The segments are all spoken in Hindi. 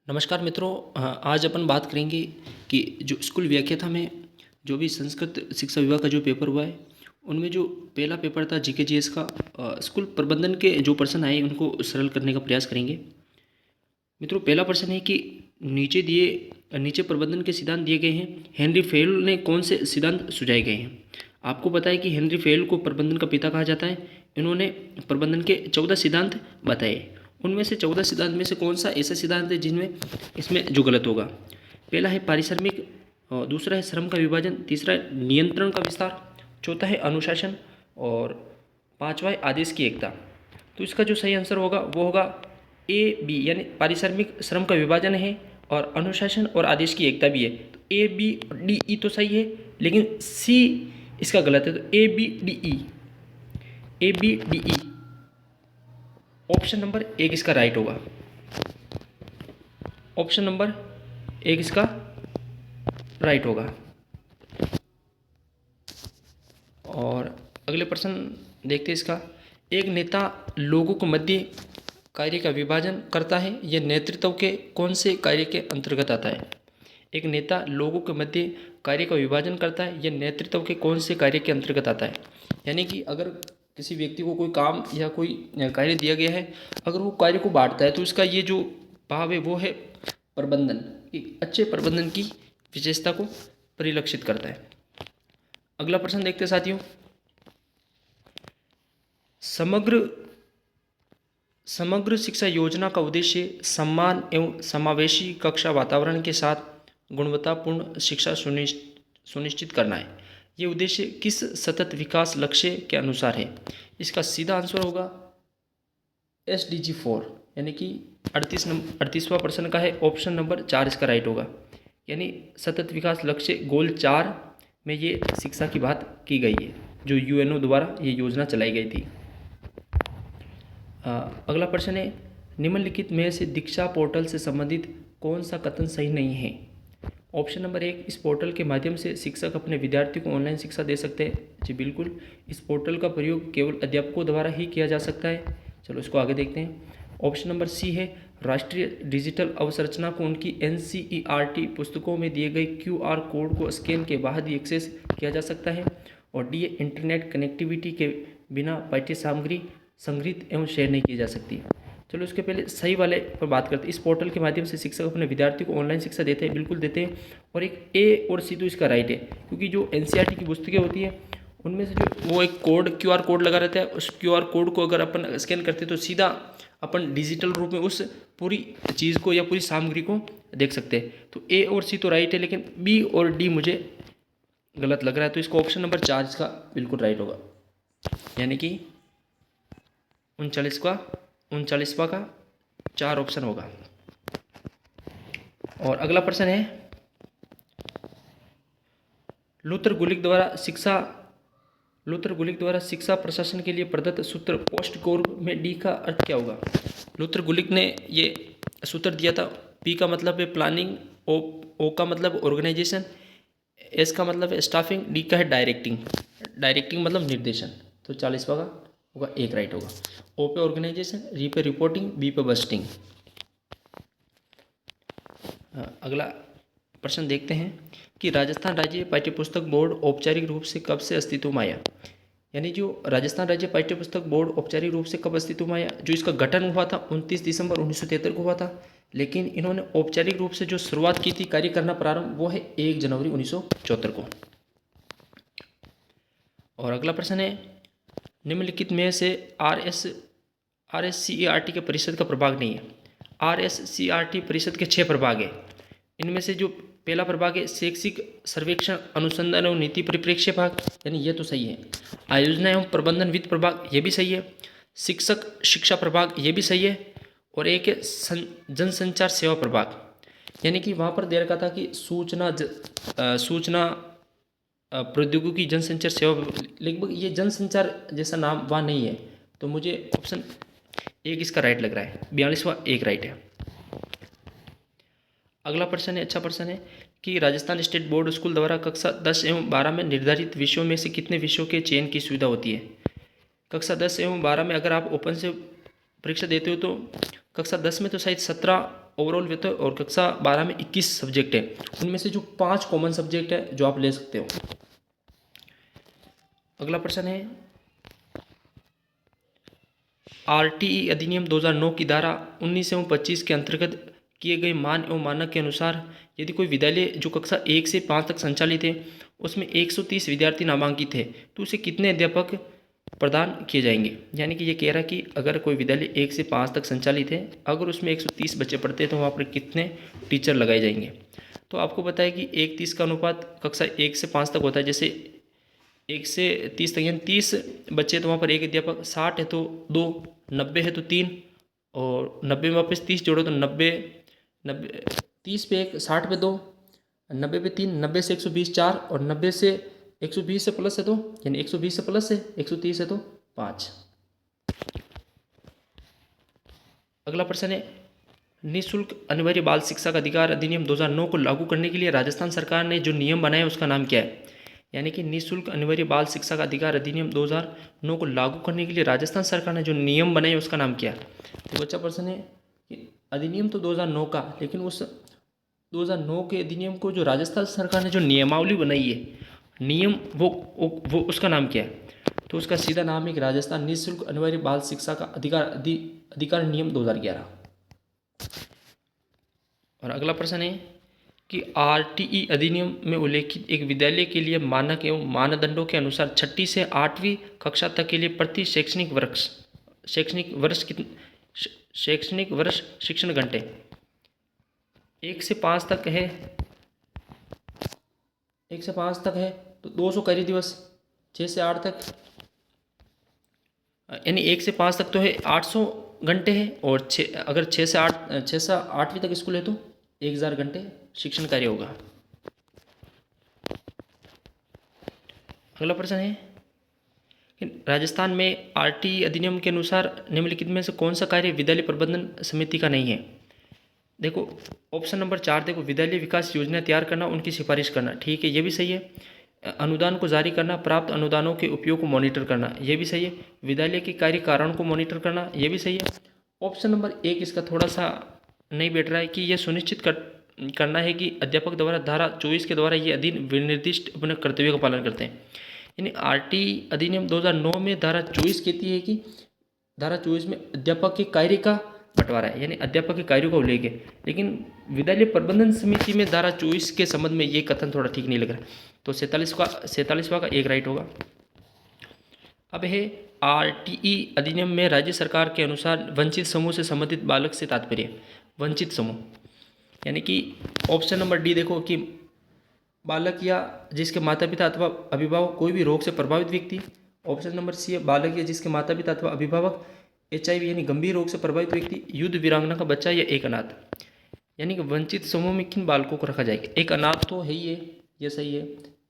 नमस्कार मित्रों। आज अपन बात करेंगे कि जो स्कूल व्याख्याता में जो भी संस्कृत शिक्षा विभाग का जो पेपर हुआ है उनमें जो पहला पेपर था जीके जीएस का, स्कूल प्रबंधन के जो प्रश्न आए उनको सरल करने का प्रयास करेंगे। मित्रों, पहला प्रश्न है कि नीचे प्रबंधन के सिद्धांत दिए गए हैं। हेनरी फेल ने कौन से सिद्धांत सुझाए गए हैं? आपको पता है कि हेनरी फेल को प्रबंधन का पिता कहा जाता है। इन्होंने प्रबंधन के 14 सिद्धांत बताए। उनमें से 14 सिद्धांत में से कौन सा ऐसा सिद्धांत है जिनमें इसमें जो गलत होगा? पहला है पारिश्रमिक, और दूसरा है श्रम का विभाजन, तीसरा है नियंत्रण का विस्तार, चौथा है अनुशासन, और पांचवा है आदेश की एकता। तो इसका जो सही आंसर होगा वो होगा ए बी, यानी पारिश्रमिक श्रम का विभाजन है और अनुशासन और आदेश की एकता भी है। तो ए बी डी ई तो सही है, लेकिन सी इसका गलत है। तो A B D E, A B D E option number एक इसका राइट होगा। ऑप्शन नंबर एक इसका राइट होगा। और अगले प्रश्न देखते हैं इसका। एक नेता लोगों को मध्य कार्य का विभाजन करता है, यह नेतृत्व के कौन से कार्य के अंतर्गत आता है? एक नेता लोगों के मध्य कार्य का विभाजन करता है, यह नेतृत्व के कौन से कार्य के अंतर्गत आता है? यानी कि अगर किसी व्यक्ति को कोई काम या कोई कार्य दिया गया है, अगर वो कार्य को बांटता है तो इसका ये जो भाव है वो है प्रबंधन। एक अच्छे प्रबंधन की विशेषता को परिलक्षित करता है। अगला प्रश्न देखते हैं साथियों। समग्र शिक्षा योजना का उद्देश्य सम्मान एवं समावेशी कक्षा वातावरण के साथ गुणवत्तापूर्ण शिक्षा सुनिश्चित करना है। ये उद्देश्य किस सतत विकास लक्ष्य के अनुसार है? इसका सीधा आंसर होगा SDG 4, यानी कि 38वां प्रश्न का है। ऑप्शन नंबर 4 इसका राइट होगा। यानी सतत विकास लक्ष्य गोल 4 में ये शिक्षा की बात की गई है, जो UNO द्वारा ये योजना चलाई गई थी। अगला प्रश्न है, निम्नलिखित में से दीक्षा पोर्टल से संबंधित कौन सा कथन सही नहीं है? ऑप्शन नंबर एक, इस पोर्टल के माध्यम से शिक्षक अपने विद्यार्थियों को ऑनलाइन शिक्षा दे सकते हैं। जी बिल्कुल, इस पोर्टल का प्रयोग केवल अध्यापकों द्वारा ही किया जा सकता है। चलो इसको आगे देखते हैं। ऑप्शन नंबर सी है, राष्ट्रीय डिजिटल अवसंरचना को उनकी NCERT पुस्तकों में दिए गए QR कोड को स्कैन के बाद ही एक्सेस किया जा सकता है। और डी, इंटरनेट कनेक्टिविटी के बिना पाठ्य सामग्री संग्रहित एवं शेयर नहीं की जा सकती। चलो इसके पहले सही वाले पर बात करते हैं। इस पोर्टल के माध्यम से शिक्षक अपने विद्यार्थियों को ऑनलाइन शिक्षा देते हैं, बिल्कुल देते हैं। और एक ए और सी तो इसका राइट है, क्योंकि जो NCERT की पुस्तकें होती है उनमें से जो वो एक कोड QR कोड लगा रहता है, उस QR कोड को अगर अपन स्कैन करते हैं तो सीधा अपन डिजिटल रूप में उस पूरी चीज़ को या पूरी सामग्री को देख सकते हैं। तो ए और सी तो राइट है, लेकिन बी और डी मुझे गलत लग रहा है। तो इसका ऑप्शन नंबर 4 इसका बिल्कुल राइट होगा, यानी कि 39वां का 4 ऑप्शन होगा। और अगला प्रश्न है, लूथर गुलिक द्वारा शिक्षा प्रशासन के लिए प्रदत्त सूत्र पोस्ट कोर में डी का अर्थ क्या होगा? लूथर गुलिक ने ये सूत्र दिया था। पी का मतलब है प्लानिंग, ओ का मतलब ऑर्गेनाइजेशन, एस का मतलब है स्टाफिंग, डी का है डायरेक्टिंग मतलब निर्देशन। तो 40वां का होगा एक राइट होगा। ओ पे ऑर्गेनाइजेशन, री पे रिपोर्टिंग, बी पे बस्टिंग। अगला प्रश्न देखते हैं कि राजस्थान राज्य पाठ्यपुस्तक बोर्ड औपचारिक रूप से कब से अस्तित्व में आया? यानी जो राजस्थान राज्य पाठ्यपुस्तक बोर्ड औपचारिक रूप से कब अस्तित्व में आया? जो इसका गठन हुआ था 29 दिसंबर 1973 को हुआ था, लेकिन इन्होंने औपचारिक रूप से जो शुरुआत की थी कार्य करना प्रारंभ, वो है 1 जनवरी 1974 को। और अगला प्रश्न है, निम्नलिखित में से RSCERT के परिषद का प्रभाग नहीं है। RSCERT परिषद के 6 प्रभाग है। इनमें से जो पहला प्रभाग है शैक्षिक सर्वेक्षण अनुसंधान एवं नीति परिप्रेक्ष्य भाग, यानी यह तो सही है। आयोजना एवं प्रबंधन वित्त प्रभाग, ये भी सही है। शिक्षक शिक्षा प्रभाग, ये भी सही है। और एक है जनसंचार सेवा प्रभाग, यानी कि वहाँ पर दे रखा था कि सूचना प्रौद्योगिकी जनसंचार सेवा, लगभग ये जनसंचार जैसा नाम वहाँ नहीं है। तो मुझे ऑप्शन एक इसका राइट लग रहा है। 42वां एक राइट है। अगला प्रश्न है, अच्छा प्रश्न है कि राजस्थान स्टेट बोर्ड स्कूल द्वारा कक्षा 10 एवं 12 में निर्धारित विषयों में से कितने विषयों के चयन की सुविधा होती है? कक्षा 10 एवं 12 में अगर आप ओपन से परीक्षा देते हो तो कक्षा 10 में तो शायद 17 ओवरऑल व्यक्ति और कक्षा 12 में 21 सब्जेक्ट है, उनमें से जो 5 कॉमन सब्जेक्ट है जो आप ले सकते हो। अगला प्रश्न है, आरटीई अधिनियम 2009 की धारा 19 एवं 25 के अंतर्गत किए गए मान एवं मानक के अनुसार यदि कोई विद्यालय जो कक्षा 1 से 5 तक संचालित है उसमें 130 विद्यार्थी नामांकित है तो उसे कितने अध्यापक प्रदान किए जाएंगे। यानी कि ये कह रहा है कि अगर कोई विद्यालय 1 से 5 तक संचालित है, अगर उसमें 130 बच्चे पढ़ते हैं तो वहाँ पर कितने टीचर लगाए जाएंगे। तो आपको पता है कि 1:30 का अनुपात कक्षा 1 से 5 तक होता है। जैसे 1 से 30 तक यानी 30 बच्चे तो वहाँ पर एक अध्यापक, 60 है तो 2, 90 है तो 3, और 90 में वापस 30 जोड़ो तो 90 30 पे 1, 60 पे 2, 90 पे 3, 90 से 120 4, और 90 से 120 से प्लस है 2, यानी 120 से प्लस है 130 है तो 5। अगला प्रश्न है, निःशुल्क अनिवार्य बाल शिक्षा का अधिकार अधिनियम 2009 को लागू करने के लिए राजस्थान सरकार ने जो नियम बनाया उसका नाम क्या है। यानी कि निःशुल्क अनिवार्य बाल शिक्षा का अधिकार अधिनियम 2009 को लागू करने के लिए राजस्थान सरकार ने जो नियम बनाए उसका नाम क्या है। तो अच्छा प्रश्न है कि अधिनियम तो 2009 का, लेकिन उस 2009 के अधिनियम को जो राजस्थान सरकार ने जो नियमावली बनाई है, नियम वो उसका नाम क्या है। तो उसका सीधा नाम है कि राजस्थान निःशुल्क अनिवार्य बाल शिक्षा का अधिकार नियम 2011। और अगला प्रश्न है कि आरटीई अधिनियम में उल्लेखित एक विद्यालय के लिए मानक एवं मानदंडों के अनुसार 6ठी से 8वीं कक्षा तक के लिए प्रति शैक्षणिक वर्ष शिक्षण घंटे 1 से 5 तक है, 1 से 5 तक है तो 200 कार्य दिवस, 6 से 8 तक यानी 1 से 5 तक तो है 800 घंटे है, और अगर 6 से 8वीं तक स्कूल है तो 1000 घंटे शिक्षण कार्य होगा। अगला प्रश्न है कि राजस्थान में आरटीई अधिनियम के अनुसार निम्नलिखित में से कौन सा कार्य विद्यालय प्रबंधन समिति का नहीं है। देखो ऑप्शन नंबर 4 देखो, विद्यालय विकास योजना तैयार करना, उनकी सिफारिश करना, ठीक है ये भी सही है। अनुदान को जारी करना, प्राप्त अनुदानों के उपयोग को मॉनिटर करना, ये भी सही है। विद्यालय के कार्य कारण को मॉनिटर करना, ये भी सही है। ऑप्शन नंबर 1 इसका थोड़ा सा नहीं बैठ रहा है कि यह सुनिश्चित करना है कि अध्यापक द्वारा धारा 24 के द्वारा ये अधीन विनिर्दिष्ट अपने कर्तव्यों का पालन करते हैं। यानी आरटीई अधिनियम 2009 में धारा 24 कहती है कि धारा 24 में अध्यापक के कार्य का बंटवारा है, यानी अध्यापक के कार्यों का उल्लेख है, लेकिन विद्यालय प्रबंधन समिति में धारा 24 के संबंध में ये कथन थोड़ा ठीक नहीं लग रहा है। तो 47वां का एक राइट होगा। अब है आरटीई अधिनियम में राज्य सरकार के अनुसार वंचित समूह से संबंधित बालक से तात्पर्य, वंचित समूह यानी कि ऑप्शन नंबर डी देखो कि बालक या जिसके माता पिता अथवा अभिभावक कोई भी रोग से प्रभावित व्यक्ति। ऑप्शन नंबर सी है बालक या जिसके माता पिता अथवा अभिभावक HIV यानी गंभीर रोग से प्रभावित व्यक्ति, युद्ध वीरांगना का बच्चा या एक अनाथ। यानी कि वंचित समूह में किन बालकों को रखा जाएगा। एक अनाथ तो है ही है, ये सही है।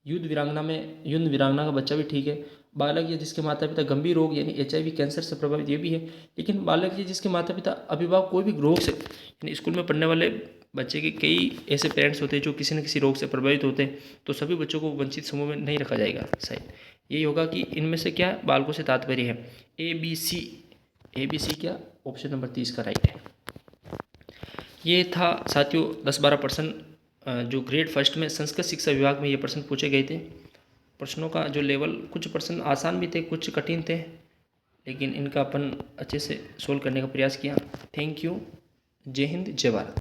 युद्ध वीरांगना का बच्चा भी ठीक है। बालक या जिसके माता पिता गंभीर रोग यानी HIV कैंसर से प्रभावित, ये भी है। लेकिन बालक या जिसके माता पिता अभिभावक कोई भी रोग से, यानी स्कूल में पढ़ने वाले बच्चे के कई ऐसे पेरेंट्स होते हैं जो किसी न किसी रोग से प्रभावित होते हैं, तो सभी बच्चों को वंचित समूह में नहीं रखा जाएगा। शायद यही होगा कि इनमें से क्या बालकों से तात्पर्य है। ABC क्या, ऑप्शन नंबर 30 का राइट है। ये था साथियों 10-12 प्रश्न जो ग्रेड फर्स्ट में संस्कृत शिक्षा विभाग में ये प्रश्न पूछे गए थे। प्रश्नों का जो लेवल, कुछ प्रश्न आसान भी थे, कुछ कठिन थे, लेकिन इनका अपन अच्छे से सोल्व करने का प्रयास किया। Thank you. जय हिंद, जय भारत।